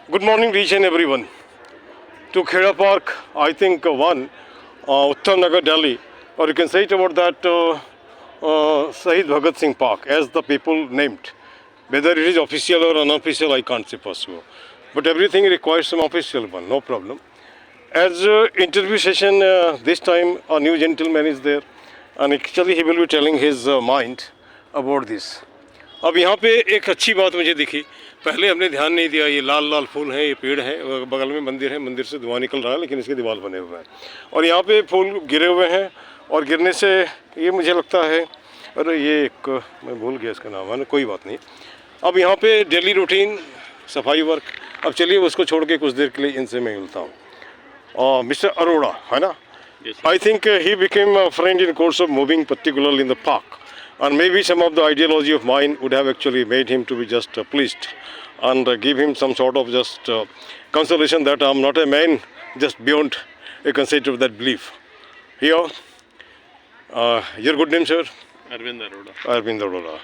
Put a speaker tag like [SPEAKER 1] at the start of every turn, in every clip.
[SPEAKER 1] Good morning to each and everyone. To Kheda Park, I think one, Uttam Nagar, Delhi, or you can say it about that Shahid Bhagat Singh Park, as the people named. Whether it is official or unofficial, I can't say possible. But everything requires some official one, no problem. As interview session, this time a new gentleman is there, and actually he will be telling his mind about this. अब यहाँ पे एक अच्छी बात मुझे दिखी, पहले हमने ध्यान नहीं दिया, ये लाल लाल फूल हैं, ये पेड़ हैं, बगल में मंदिर है, मंदिर से धुआं निकल रहा है लेकिन इसके दीवार बने हुए हैं और यहाँ पे फूल गिरे हुए हैं और गिरने से ये मुझे लगता है, अरे ये एक मैं भूल गया इसका नाम है ना, कोई बात नहीं। अब यहाँ पे डेली रूटीन सफाई वर्क, अब चलिए उसको छोड़ के कुछ देर के लिए इनसे मैं मिलता हूँ। मिस्टर अरोड़ा है ना, I think he became a friend in course of moving particularly in the park. And maybe some of the ideology of mine would have actually made him to be just pleased and give him some sort of just consolation that I'm not a man just beyond a concept of that belief. Here, your good name, sir?
[SPEAKER 2] Arvind Arora.
[SPEAKER 1] Arvind Arora.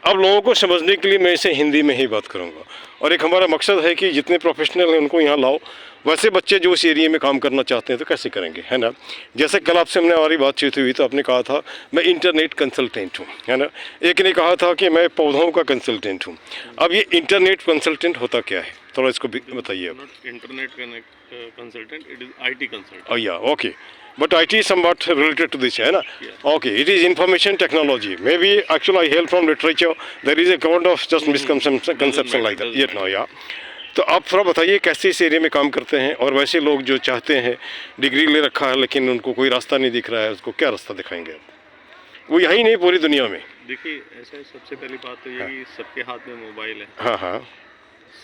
[SPEAKER 1] अब लोगों को समझने के लिए मैं इसे हिंदी में ही बात करूंगा और एक हमारा मकसद है कि जितने प्रोफेशनल हैं उनको यहाँ लाओ, वैसे बच्चे जो इस एरिया में काम करना चाहते हैं तो कैसे करेंगे, है ना। जैसे कल आपसे हमने हमारी बातचीत हुई तो आपने कहा था मैं इंटरनेट कंसल्टेंट हूँ, है ना। एक ने कहा था कि मैं पौधों का कंसल्टेंट हूँ। अब ये इंटरनेट कंसल्टेंट होता क्या है, थोड़ा इसको बताइए आप।
[SPEAKER 2] Internet consultant, it is IT consultant.
[SPEAKER 1] या okay, but IT is somewhat related to this, है ना। Okay, it is information technology. Maybe actually I hail from literature. There is a kind of just misconception like that. Yet now, yeah. तो आप थोड़ा बताइए कैसे इस area में काम करते हैं और वैसे लोग जो चाहते हैं, डिग्री ले रखा है लेकिन उनको कोई रास्ता नहीं दिख रहा है, उसको क्या रास्ता दिखाएंगे आप? वो यही नहीं पूरी दुनिया में।
[SPEAKER 2] देखिए ऐसा सबसे पहली बात तो ये कि सबके हाथ में मोबाइल है।
[SPEAKER 1] हाँ हाँ,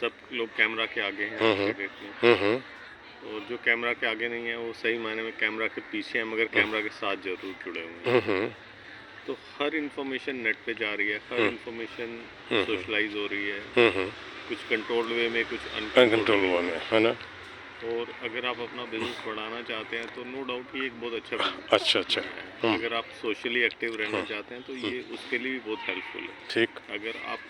[SPEAKER 2] सब लोग कैमरा के आगे हैं। और जो कैमरा के आगे नहीं है वो सही मायने में कैमरा के पीछे हैं, मगर कैमरा के साथ जरूर जुड़े हुए हैं। तो हर इंफॉर्मेशन नेट पे जा रही है, हर इंफॉर्मेशन सोशलाइज हो रही है, कुछ कंट्रोल वे में, कुछ
[SPEAKER 1] अनकंट्रोल वे में, है ना।
[SPEAKER 2] और अगर आप अपना बिजनेस बढ़ाना चाहते हैं तो नो डाउट ये एक बहुत अच्छा बिजनेस
[SPEAKER 1] अच्छा अच्छा
[SPEAKER 2] है। अगर आप सोशली एक्टिव रहना चाहते हैं तो ये उसके लिए भी बहुत हेल्पफुल है।
[SPEAKER 1] ठीक,
[SPEAKER 2] अगर आप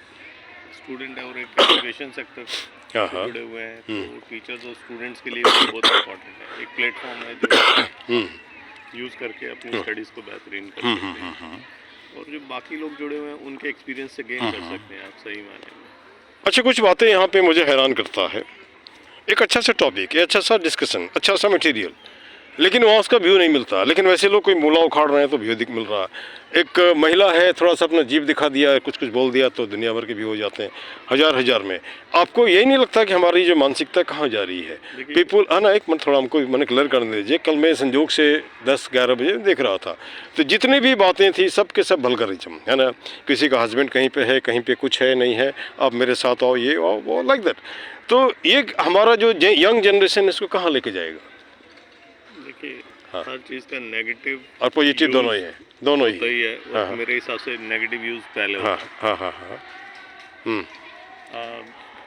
[SPEAKER 2] स्टूडेंट है और एक एजुकेशन सेक्टर से जुड़े हुए हैं तो टीचर्स और स्टूडेंट्स के लिए भी बहुत इम्पोर्टेंट है। एक प्लेटफॉर्म है जो यूज़ करके अपनी स्टडीज़ को बेहतरीन कर सकते हैं और जो बाकी लोग जुड़े हुए हैं उनके एक्सपीरियंस से गेन कर सकते हैं आप सही मायने में।
[SPEAKER 1] अच्छा, कुछ बातें यहाँ पे मुझे हैरान करता है। एक अच्छा सा टॉपिक, अच्छा सा डिस्कशन, अच्छा सा मटेरियल, लेकिन वहाँ उसका व्यू नहीं मिलता। लेकिन वैसे लोग कोई मूला उखाड़ रहे हैं तो व्यू मिल रहा है। एक महिला है, थोड़ा सा अपना जीव दिखा दिया, कुछ कुछ बोल दिया तो दुनिया भर के व्यू हो जाते हैं हज़ार हज़ार में। आपको यही नहीं लगता कि हमारी जो मानसिकता कहाँ जा रही है? पीपुल, है ना, एक मिनट थोड़ा हमको मैंने क्लियर कर दीजिए। कल मैं संजोग से 10-11 बजे देख रहा था तो जितनी भी बातें थी सब के सब वल्गरिज्म, है ना। किसी का हस्बैंड कहीं पे है, कहीं पे कुछ है नहीं है, आप मेरे साथ आओ, ये आओ, वो लाइक दैट। तो ये हमारा जो यंग जनरेशन इसको कहाँ लेके जाएगा?
[SPEAKER 2] देखिए हर चीज़ का नेगेटिव
[SPEAKER 1] और पॉजिटिव दोनों ही है, दोनों ही
[SPEAKER 2] है। और मेरे हिसाब से नेगेटिव यूज़ पहले होता है।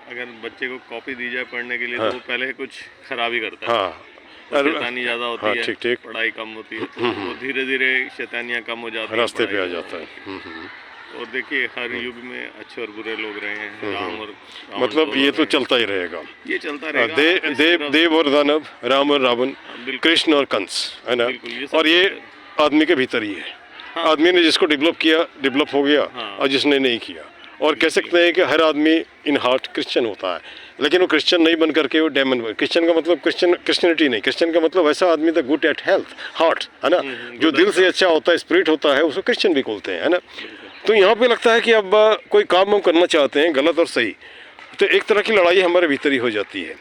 [SPEAKER 2] अगर बच्चे को कॉपी दी जाए पढ़ने के लिए तो वो पहले कुछ खराब ही करता है। शैतानी ज़्यादा होती है,
[SPEAKER 1] ठीक,
[SPEAKER 2] पढ़ाई कम होती है, तो धीरे धीरे शैतानियाँ कम हो जाती है,
[SPEAKER 1] रास्ते पे आ जाता है।
[SPEAKER 2] और देखिए हर युग में अच्छे और बुरे लोग रहे हैं, राम और
[SPEAKER 1] मतलब ये तो चलता ही रहेगा,
[SPEAKER 2] ये चलता रहेगा।
[SPEAKER 1] देव और दानव, राम और रावण, कृष्ण और कंस, है ना। और ये आदमी के भीतर ही है। आदमी ने जिसको डेवलप किया डेवलप हो गया और जिसने नहीं किया। और कह सकते हैं कि हर आदमी इन हार्ट क्रिश्चियन होता है, लेकिन वो क्रिश्चियन नहीं बन करके वो डेमन। क्रिश्चियन का मतलब क्रिश्चियनिटी नहीं, क्रिश्चियन का मतलब ऐसा आदमी था गुड एट हेल्थ हार्ट, है ना, जो दिल से अच्छा होता है, स्पिरिट होता है, उसको क्रिश्चियन भी बोलते हैं, है ना। तो यहाँ पे लगता है कि अब कोई काम हम करना चाहते हैं गलत और सही, तो एक तरह की लड़ाई हमारे भीतर ही हो जाती है।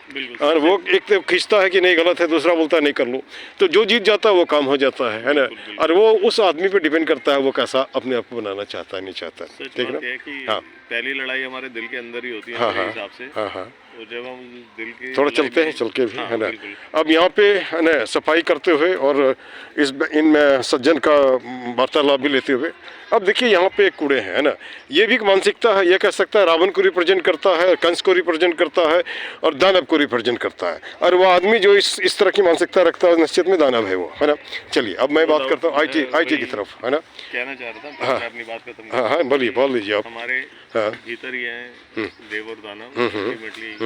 [SPEAKER 1] और वो एक तो खींचता है कि नहीं गलत है, दूसरा बोलता है नहीं कर लो, तो जो जीत जाता है वो काम हो जाता है ना। और वो उस आदमी पे डिपेंड करता है वो कैसा अपने आप को बनाना चाहता है, नहीं चाहता है। ठीक ना। हाँ,
[SPEAKER 2] पहली लड़ाई हमारे दिल के अंदर ही होती है मेरे हिसाब से। तो जब हम दिल के
[SPEAKER 1] थोड़ा चलते हैं, चल के भी, है ना। अब यहाँ पे है ना सफाई करते हुए और इन सज्जन का वार्तालाप भी लेते हुए, अब देखिए यहाँ पे एक कूड़े हैं, है ना। ये भी एक मानसिकता है, ये कह सकता है रावण को रिप्रेजेंट करता है, कंस को रिप्रेजेंट करता है और दानव को रिप्रेजेंट करता है। और वो आदमी जो इस तरह की मानसिकता रखता है निश्चित में दानव है वो, है ना। चलिए अब मैं बात करता हूँ IT की तरफ, है ना।
[SPEAKER 2] कहना चाह रहा था, मैं अपनी बात खत्म।
[SPEAKER 1] हाँ हाँ, बोल लीजिए आप।
[SPEAKER 2] हमारे भीतर ही है देव और दानव। अल्टीमेटली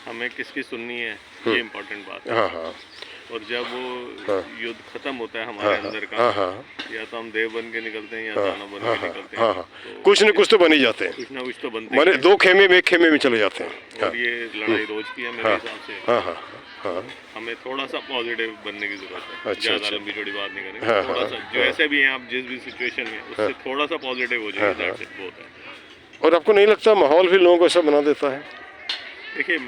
[SPEAKER 2] हमें किसकी सुननी है, ये इम्पोर्टेंट बात है।
[SPEAKER 1] हाँ हाँ
[SPEAKER 2] और जब वो युद्ध खत्म होता है हमारे अंदर का, या तो हम देव बन के निकलते हैं या दानव बन के निकलते हैं। तो
[SPEAKER 1] कुछ न कुछ तो बन ही जाते हैं,
[SPEAKER 2] कुछ ना कुछ तो बनते
[SPEAKER 1] माने
[SPEAKER 2] हैं।
[SPEAKER 1] दो खेमे में एक खेमे में चले जाते हैं।
[SPEAKER 2] और ये लड़ाई रोज की है मेरे हिसाब से।
[SPEAKER 1] हाँ हाँ हाँ
[SPEAKER 2] हमें थोड़ा सा पॉजिटिव बनने की जरूरत है।
[SPEAKER 1] अच्छा,
[SPEAKER 2] ज्यादा
[SPEAKER 1] अच्छा।
[SPEAKER 2] लंबी चौड़ी बात नहीं करेंगे, थोड़ा सा जो ऐसे भी हैं आप, जिस भी सिचुएशन में, उससे थोड़ा सा पॉजिटिव हो जाए, दैट्स इट, बहुत है।
[SPEAKER 1] और आपको नहीं लगता माहौल भी लोगों को ऐसा बना देता है?
[SPEAKER 2] देखिए,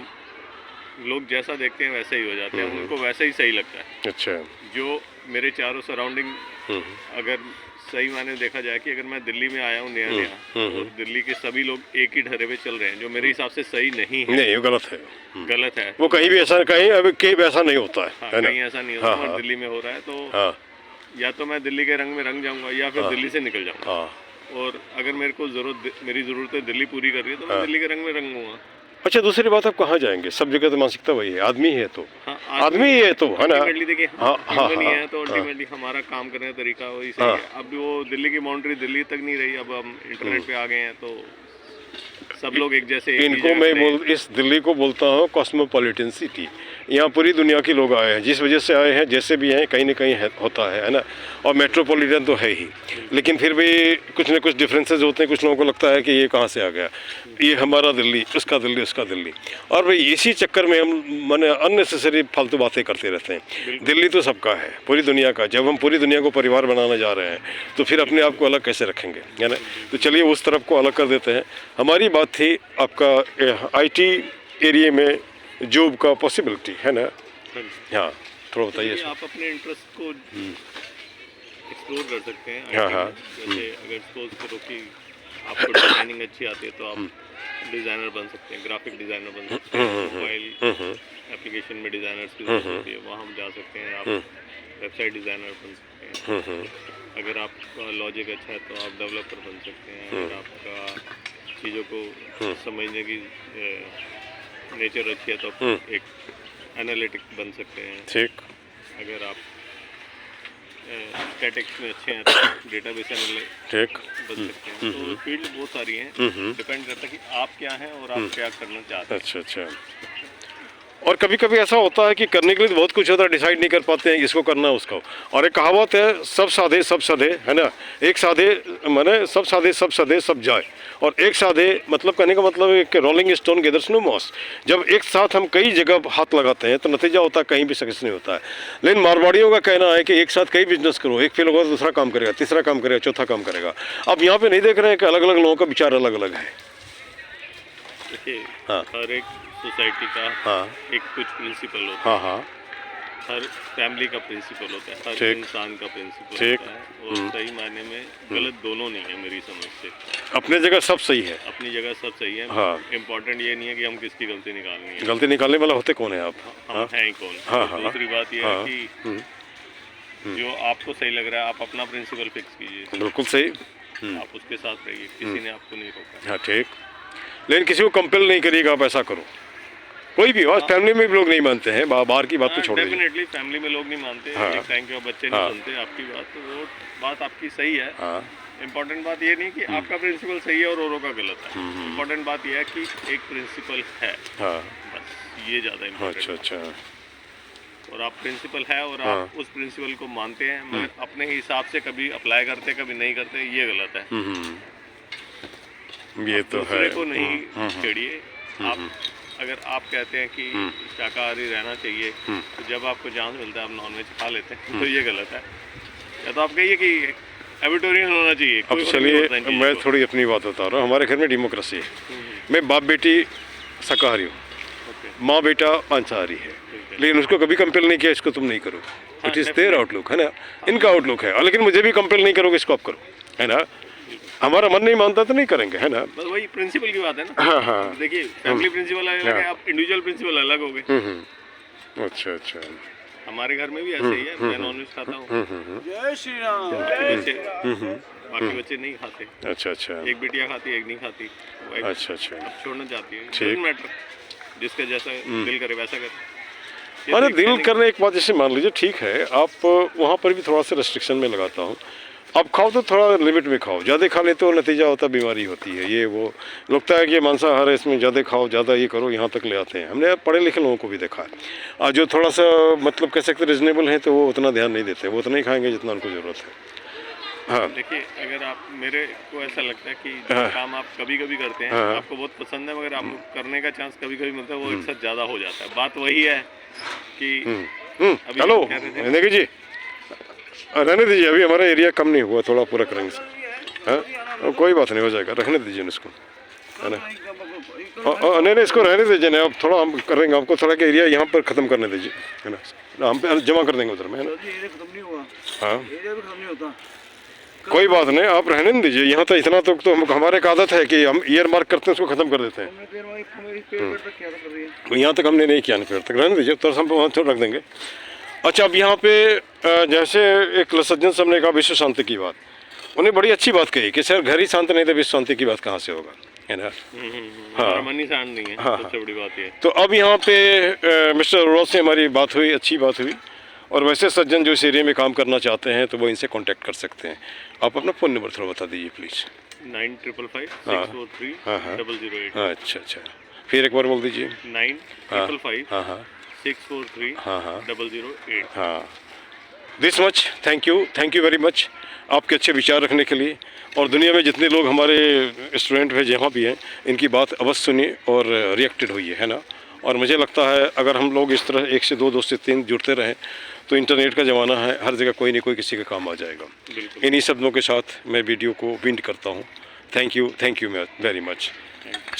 [SPEAKER 2] लोग जैसा देखते हैं वैसे ही हो जाते हैं, उनको वैसे ही सही लगता है।
[SPEAKER 1] अच्छा।
[SPEAKER 2] जो मेरे चारों सराउंडिंग, अगर सही मायने देखा जाए कि अगर मैं दिल्ली में आया हूँ नया नया, और दिल्ली के सभी लोग एक ही ढर्रे पे चल रहे हैं, जो मेरे हिसाब से सही नहीं है।
[SPEAKER 1] नहीं, ये गलत है।
[SPEAKER 2] गलत है।
[SPEAKER 1] वो कहीं भी ऐसा, कहीं अभी कहीं भी ऐसा नहीं होता है,
[SPEAKER 2] हाँ,
[SPEAKER 1] है ना?
[SPEAKER 2] कहीं ऐसा नहीं होता, और दिल्ली में हो रहा है, तो या तो मैं दिल्ली के रंग में रंग जाऊंगा, या फिर दिल्ली से निकल जाऊंगा। और अगर मेरे को मेरी जरूरतें दिल्ली पूरी कर रही है, तो मैं दिल्ली के रंग में रंगूंगा।
[SPEAKER 1] अच्छा, दूसरी बात, आप कहाँ जाएंगे? सब जगह तो मानसिकता वही है, आदमी है तो आदमी ही है तो, है ना?
[SPEAKER 2] देखिए, ह्यूमन ही है, तो अल्टीमेटली हमारा काम करने का तरीका वही सही है। अब वो दिल्ली की बाउंड्री दिल्ली तक नहीं रही, अब हम इंटरनेट पे आ गए हैं, तो सब लोग एक जैसे
[SPEAKER 1] इनको मैं इस दिल्ली को बोलता हूँ कॉस्मोपॉलिटन सिटी। यहाँ पूरी दुनिया के लोग आए हैं, जिस वजह से आए हैं, जैसे भी हैं, कहीं ना कहीं होता है ना? और मेट्रोपॉलिटन तो है ही, लेकिन फिर भी कुछ न कुछ डिफरेंसेस होते हैं। कुछ लोगों को लगता है कि ये कहाँ से आ गया, ये हमारा दिल्ली, उसका दिल्ली, उसका दिल्ली। और भाई इसी चक्कर में हम माने अननेसेसरी फालतू बातें करते रहते हैं। दिल्ली तो सबका है, पूरी दुनिया का। जब हम पूरी दुनिया को परिवार बनाने जा रहे हैं, तो फिर अपने आप को अलग कैसे रखेंगे, है ना? तो चलिए उस तरफ को अलग कर देते हैं। हमारी बात थी आपका आईटी एरिया में जॉब का पॉसिबिलिटी, है ना? हाँ, थोड़ा बताइए।
[SPEAKER 2] आप अपने इंटरेस्ट को एक्सप्लोर कर सकते हैं। जैसे अगर सपोज करो कि आपको डिजाइनिंग अच्छी आती है, तो आप डिज़ाइनर बन सकते हैं, ग्राफिक डिज़ाइनर बन सकते हैं। मोबाइल एप्लीकेशन में डिज़ाइनर्स की जरूरत होती है, वहाँ हम जा सकते हैं। आप वेबसाइट डिज़ाइनर बन सकते हैं। अगर आपका लॉजिक अच्छा है, तो आप डेवलपर बन सकते हैं। अगर आपका चीज़ों को समझने की नेचर अच्छी है, तो आप एक एनालिटिक बन सकते हैं।
[SPEAKER 1] ठीक।
[SPEAKER 2] अगर आप स्टैटिक्स में अच्छे हैं, तो डेटाबेस एनालिस्ट
[SPEAKER 1] ठीक
[SPEAKER 2] बन सकते हैं। तो फील्ड बहुत सारी हैं, डिपेंड करता है कि आप क्या हैं और आप क्या करना चाहते हैं।
[SPEAKER 1] अच्छा अच्छा। और कभी कभी ऐसा होता है कि करने के लिए बहुत कुछ होता है, डिसाइड नहीं कर पाते हैं इसको करना है उसको। और एक कहावत है, सब साधे सब सधे, है ना? एक साधे माने सब साधे सब सधे सब जाए, और एक साधे मतलब कहने का मतलब है कि rolling stone gathers no moss. जब एक साथ हम कई जगह हाथ लगाते हैं, तो नतीजा होता है कहीं भी सक्सेस नहीं होता है। लेकिन मारवाड़ियों का कहना है कि एक साथ कई बिजनेस करो, एक फेल होगा तो दूसरा काम करेगा, तीसरा काम करेगा, चौथा काम करेगा। अब यहाँ पे नहीं देख रहे हैं कि अलग अलग लोगों का विचार अलग अलग है।
[SPEAKER 2] देखिए, हर एक सोसाइटी का एक कुछ प्रिंसिपल होता है। हर फैमिली का प्रिंसिपल होता है, हर इंसान का प्रिंसिपल होता है। और सही मायने में गलत दोनों नहीं है मेरी समझ से।
[SPEAKER 1] अपने जगह सब सही है,
[SPEAKER 2] अपनी जगह सब सही है। इम्पोर्टेंट ये नहीं है कि हम किसकी गलती निकालनी है।
[SPEAKER 1] गलती निकालने वाला होते कौन है आप?
[SPEAKER 2] हम हैं ही कौन? दूसरी बात ये है कि जो आपको सही लग रहा है, आप अपना प्रिंसिपल फिक्स कीजिए।
[SPEAKER 1] बिल्कुल सही।
[SPEAKER 2] आप उसके साथ रहिए, किसी ने आपको नहीं रोका।
[SPEAKER 1] हाँ, ठीक। लेकिन किसी को कंपेल नहीं करिएगा आप ऐसा करो, कोई भी। और फैमिली में भी लोग नहीं मानते हैं, बाहर की बात तो छोड़ दीजिए।
[SPEAKER 2] डेफिनेटली फैमिली में लोग नहीं मानते। एक टाइम के बाद बच्चे नहीं सुनते आपकी बात, तो वो बात आपकी सही है। इम्पोर्टेंट बात ये नहीं कि आपका प्रिंसिपल सही है और औरों का गलत है। इम्पोर्टेंट बात यह है कि एक प्रिंसिपल है, बस ये ज़्यादा इम्पोर्टेंट है। अच्छा। और आप प्रिंसिपल है और आप उस प्रिंसिपल को मानते हैं, मगर अपने हिसाब से कभी अप्लाई करते कभी नहीं करते, ये गलत है।
[SPEAKER 1] ये तो है।
[SPEAKER 2] दूसरे को नहीं छेड़िए। आप अगर आप कहते हैं कि शाकाहारी रहना चाहिए, तो जब आपको चांस मिलता है आप नॉनवेज खा लेते हैं, तो ये गलत है। या तो आप कहिए कि एविटोरियन होना चाहिए।
[SPEAKER 1] अब चलिए मैं थोड़ी अपनी बात बता रहा हूँ। हमारे घर में डेमोक्रेसी है। मैं बाप बेटी शाकाहारी हूँ, माँ बेटा मांसाहारी है, लेकिन उसको कभी कंपेल नहीं किया इसको तुम नहीं करो। इट इज़ देयर आउटलुक, है ना? इनका आउटलुक है। लेकिन मुझे भी कंपेल नहीं करोगे इसको आप करो, है ना? हमारा मन नहीं मानता तो नहीं करेंगे, है ना?
[SPEAKER 2] बस वही प्रिंसिपल की बात है ना। देखिए, फैमिली प्रिंसिपल अलग है, आप इंडिविजुअल प्रिंसिपल अलग हो गए।
[SPEAKER 1] अच्छा अच्छा।
[SPEAKER 2] हमारे घर में भी ऐसे ही है। मैं नॉनवेज खाता हूँ,
[SPEAKER 3] जय श्री राम।
[SPEAKER 2] बाकी बच्चे नहीं खाते।
[SPEAKER 1] अच्छा अच्छा।
[SPEAKER 2] एक बिटिया खाती, एक नहीं खाती।
[SPEAKER 1] अच्छा अच्छा।
[SPEAKER 2] छोड़ना चाहती है, डजंट मैटर, जिसका जैसा दिल करे वैसा करे।
[SPEAKER 1] अरे दिल करने एक बात, जैसे मान लीजिए ठीक है, आप वहाँ पर भी थोड़ा सा रेस्ट्रिक्शन में लगाता हूँ। अब खाओ तो थोड़ा लिमिट में खाओ, ज़्यादा खा ले तो नतीजा होता बीमारी होती है। ये वो लगता है कि ये मांसाहार है, इसमें ज़्यादा खाओ, ज़्यादा ये करो, यहाँ तक ले आते हैं। हमने पढ़े लिखे लोगों को भी देखा है, और जो थोड़ा सा मतलब कह सकते रिजनेबल है तो वो उतना ध्यान नहीं देते, वो उतना ही खाएंगे जितना उनको ज़रूरत है। हाँ
[SPEAKER 2] देखिए, अगर आप, मेरे को ऐसा लगता है कि जो काम आप कभी कभी करते हैं, आपको बहुत पसंद है, मगर आपको करने का चांस कभी कभी मिलता है, वो एक साथ ज़्यादा हो जाता है। बात वही है कि अभी
[SPEAKER 1] हेलो
[SPEAKER 2] हम कह रहे थे,
[SPEAKER 1] देखिए जी, रहने दीजिए, अभी हमारा एरिया कम नहीं हुआ, थोड़ा पूरा करेंगे सर। हाँ कोई बात नहीं, हो जाएगा, रखने दीजिए इसको, है ना। नहीं नहीं, इसको रहने दीजिए ना, अब थोड़ा हम करेंगे, आपको थोड़ा का एरिया यहाँ पर ख़त्म करने दीजिए, है ना, हम पे जमा कर देंगे उधर में, है ना। हाँ कोई बात नहीं, आप रहने नहीं दीजिए यहाँ, तो इतना तो हमारे एक आदत है कि हम ईयर मार्क करते हैं, उसको ख़त्म कर देते हैं। यहाँ तक हमने नहीं किया ना, पेड़ तक रहने दीजिए, तो हम वहाँ थोड़ा रख देंगे। अच्छा, अब यहाँ पे जैसे एक सज्जन साहब ने कहा विश्व शांति की बात, उन्हें बड़ी अच्छी बात कही कि सर घर ही शांत नहीं तो विश्व शांति की बात कहाँ से होगा, है ना।
[SPEAKER 2] हमारा मन ही शांत नहीं है, सबसे बड़ी बात ये।
[SPEAKER 1] तो अब यहाँ पे मिस्टर अरोड़ा से हमारी बात हुई, अच्छी बात हुई, और वैसे सज्जन जो इस एरिया में काम करना चाहते हैं तो वो इनसे कांटेक्ट कर सकते हैं। आप अपना फ़ोन नंबर थोड़ा बता दीजिए प्लीज़।
[SPEAKER 2] 9555
[SPEAKER 1] अच्छा अच्छा, फिर एक बार बोल दीजिए।
[SPEAKER 2] 9555 643
[SPEAKER 1] हाँ, this much, thank you very much आपके अच्छे विचार रखने के लिए। और दुनिया में जितने लोग हमारे स्टूडेंट हैं जहाँ भी हैं, इनकी बात अवश्य सुनिए और रिएक्टेड होइए, है ना। और मुझे लगता है अगर हम लोग इस तरह 1 से 2, 2 से 3 जुड़ते रहें तो इंटरनेट का ज़माना है, हर जगह कोई नहीं कोई किसी का काम आ जाएगा। इन्हीं शब्दों के साथ मैं वीडियो को विंड करता हूँ। Thank you very much.